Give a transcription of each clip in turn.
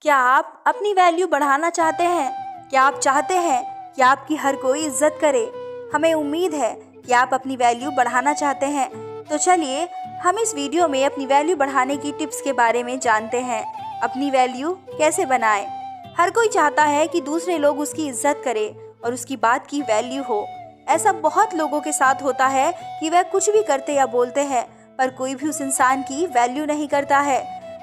क्या आप अपनी वैल्यू बढ़ाना चाहते हैं? क्या आप चाहते हैं कि आपकी हर कोई इज्जत करे? हमें उम्मीद है कि आप अपनी वैल्यू बढ़ाना चाहते हैं। तो चलिए हम इस वीडियो में अपनी वैल्यू बढ़ाने की टिप्स के बारे में जानते हैं। अपनी वैल्यू कैसे बनाएं? हर कोई चाहता है कि दूसरे लोग उसकी इज्जत करें और उसकी बात की वैल्यू हो। ऐसा बहुत लोगों के साथ होता है कि वह कुछ भी करते या बोलते हैं पर कोई भी उस इंसान की वैल्यू नहीं करता है।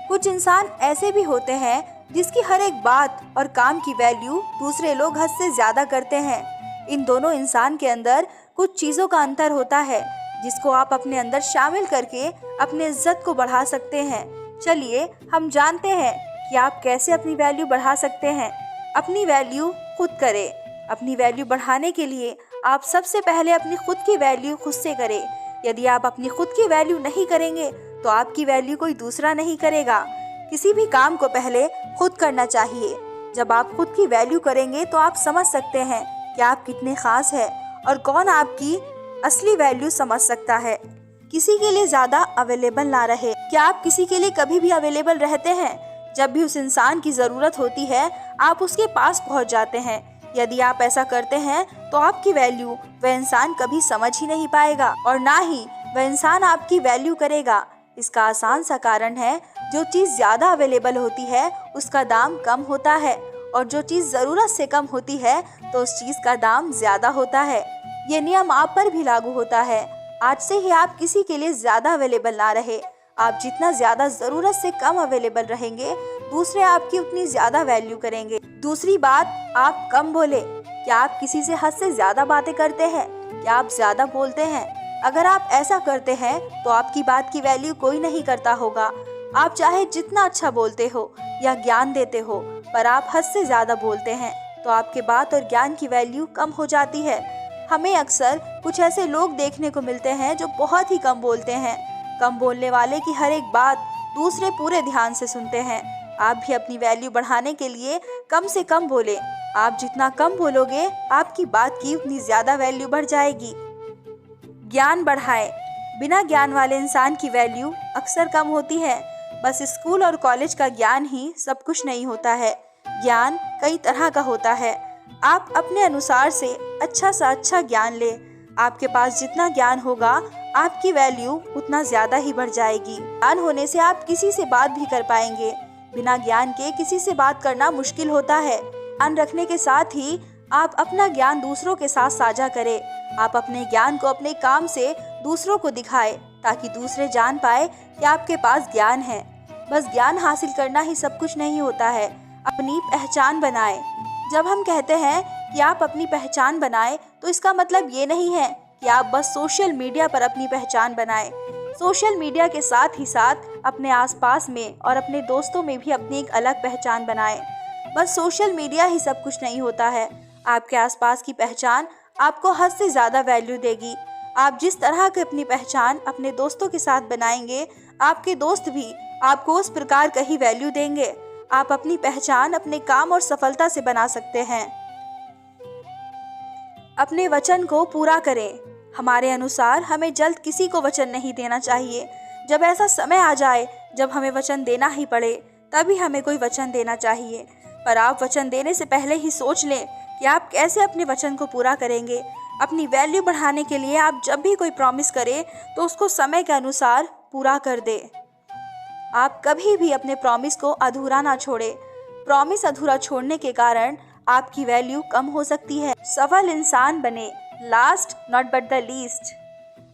कुछ इंसान ऐसे भी होते हैं जिसकी हर एक बात और काम की वैल्यू दूसरे लोग हद से ज्यादा करते हैं। इन दोनों इंसान के अंदर कुछ चीज़ों का अंतर होता है जिसको आप अपने अंदर शामिल करके अपनी इज्जत को बढ़ा सकते हैं। चलिए हम जानते हैं कि आप कैसे अपनी वैल्यू बढ़ा सकते हैं। अपनी वैल्यू खुद करें। अपनी वैल्यू बढ़ाने के लिए आप सबसे पहले अपनी खुद की वैल्यू खुद से करें। यदि आप अपनी खुद की वैल्यू नहीं करेंगे तो आपकी वैल्यू कोई दूसरा नहीं करेगा। किसी भी काम को पहले खुद करना चाहिए। जब आप खुद की वैल्यू करेंगे तो आप समझ सकते हैं कि आप कितने खास हैं और कौन आपकी असली वैल्यू समझ सकता है। किसी के लिए ज़्यादा अवेलेबल ना रहे। क्या आप किसी के लिए कभी भी अवेलेबल रहते हैं? जब भी उस इंसान की ज़रूरत होती है आप उसके पास पहुंच जाते हैं। यदि आप ऐसा करते हैं तो आपकी वैल्यू वह इंसान कभी समझ ही नहीं पाएगा और ना ही वह इंसान आपकी वैल्यू करेगा। इसका आसान सा कारण है, जो चीज़ ज़्यादा अवेलेबल होती है उसका दाम कम होता है और जो चीज़ ज़रूरत से कम होती है तो उस चीज़ का दाम ज़्यादा होता है। ये नियम आप पर भी लागू होता है। आज से ही आप किसी के लिए ज़्यादा अवेलेबल ना रहे। आप जितना ज़्यादा ज़रूरत से कम अवेलेबल रहेंगे दूसरे आपकी उतनी ज़्यादा वैल्यू करेंगे। दूसरी बात, आप कम बोले। क्या आप किसी से हद से ज़्यादा बातें करते हैं? क्या आप ज़्यादा बोलते हैं? अगर आप ऐसा करते हैं तो आपकी बात की वैल्यू कोई नहीं करता होगा। आप चाहे जितना अच्छा बोलते हो या ज्ञान देते हो पर आप हद से ज़्यादा बोलते हैं तो आपके बात और ज्ञान की वैल्यू कम हो जाती है। हमें अक्सर कुछ ऐसे लोग देखने को मिलते हैं जो बहुत ही कम बोलते हैं। कम बोलने वाले की हर एक बात दूसरे पूरे ध्यान से सुनते हैं। आप भी अपनी वैल्यू बढ़ाने के लिए कम से कम बोले। आप जितना कम बोलोगे आपकी बात की उतनी ज़्यादा वैल्यू बढ़ जाएगी। ज्ञान बढ़ाएं। बिना ज्ञान वाले इंसान की वैल्यू अक्सर कम होती है। बस स्कूल और कॉलेज का ज्ञान ही सब कुछ नहीं होता है। ज्ञान कई तरह का होता है। आप अपने अनुसार से अच्छा सा अच्छा ज्ञान ले। आपके पास जितना ज्ञान होगा आपकी वैल्यू उतना ज़्यादा ही बढ़ जाएगी। ज्ञान होने से आप किसी से बात भी कर पाएंगे। बिना ज्ञान के किसी से बात करना मुश्किल होता है। ज्ञान रखने के साथ ही आप अपना ज्ञान दूसरों के साथ साझा करें। आप अपने ज्ञान को अपने काम से दूसरों को दिखाएं ताकि दूसरे जान पाए कि आपके पास ज्ञान है। बस ज्ञान हासिल करना ही सब कुछ नहीं होता है। अपनी पहचान बनाएं। जब हम कहते हैं कि आप अपनी पहचान बनाएं तो इसका मतलब ये नहीं है कि आप बस सोशल मीडिया पर अपनी पहचान बनाएं। सोशल मीडिया के साथ ही साथ अपने आसपास में और अपने दोस्तों में भी अपनी एक अलग पहचान बनाएं। बस सोशल मीडिया ही सब कुछ नहीं होता है। आपके आसपास की पहचान आपको हद से ज़्यादा वैल्यू देगी। आप जिस तरह की अपनी पहचान अपने दोस्तों के साथ बनाएंगे आपके दोस्त भी आपको उस प्रकार का ही वैल्यू देंगे। आप अपनी पहचान अपने काम और सफलता से बना सकते हैं। अपने वचन को पूरा करें। हमारे अनुसार हमें जल्द किसी को वचन नहीं देना चाहिए। जब ऐसा समय आ जाए जब हमें वचन देना ही पड़े तभी हमें कोई वचन देना चाहिए। पर आप वचन देने से पहले ही सोच लें कि आप कैसे अपने वचन को पूरा करेंगे। अपनी वैल्यू बढ़ाने के लिए आप जब भी कोई प्रॉमिस करें तो उसको समय के अनुसार पूरा कर दें। आप कभी भी अपने प्रॉमिस को अधूरा ना छोड़ें। प्रॉमिस अधूरा छोड़ने के कारण आपकी वैल्यू कम हो सकती है। सफल इंसान बने, last not but the least.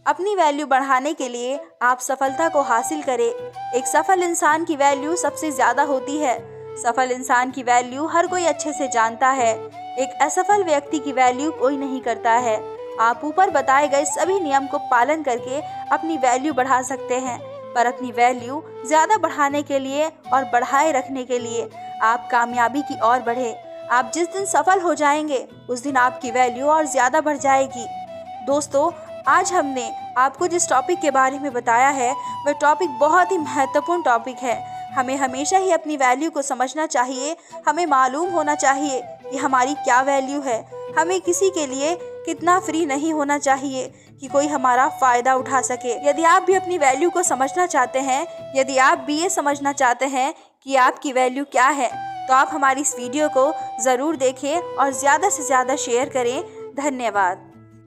अपनी वैल्यू बढ़ाने के लिए आप सफलता को हासिल करें। एक सफल इंसान की वैल्यू सबसे ज़्यादा होती है। सफल इंसान की वैल्यू हर कोई अच्छे से जानता है। एक असफल व्यक्ति की वैल्यू कोई नहीं करता है। आप ऊपर बताए गए सभी नियम को पालन करके अपनी वैल्यू बढ़ा सकते हैं। पर अपनी वैल्यू ज़्यादा बढ़ाने के लिए और बढ़ाए रखने के लिए आप कामयाबी की ओर बढ़े। आप जिस दिन सफल हो जाएंगे उस दिन आपकी वैल्यू और ज़्यादा बढ़ जाएगी। दोस्तों, आज हमने आपको जिस टॉपिक के बारे में बताया है वह टॉपिक बहुत ही महत्वपूर्ण टॉपिक है। हमें हमेशा ही अपनी वैल्यू को समझना चाहिए। हमें मालूम होना चाहिए कि हमारी क्या वैल्यू है। हमें किसी के लिए कितना फ्री नहीं होना चाहिए कि कोई हमारा फ़ायदा उठा सके। यदि आप भी अपनी वैल्यू को समझना चाहते हैं, यदि आप भी ये समझना चाहते हैं कि आपकी वैल्यू क्या है, तो आप हमारी इस वीडियो को ज़रूर देखें और ज़्यादा से ज़्यादा शेयर करें। धन्यवाद।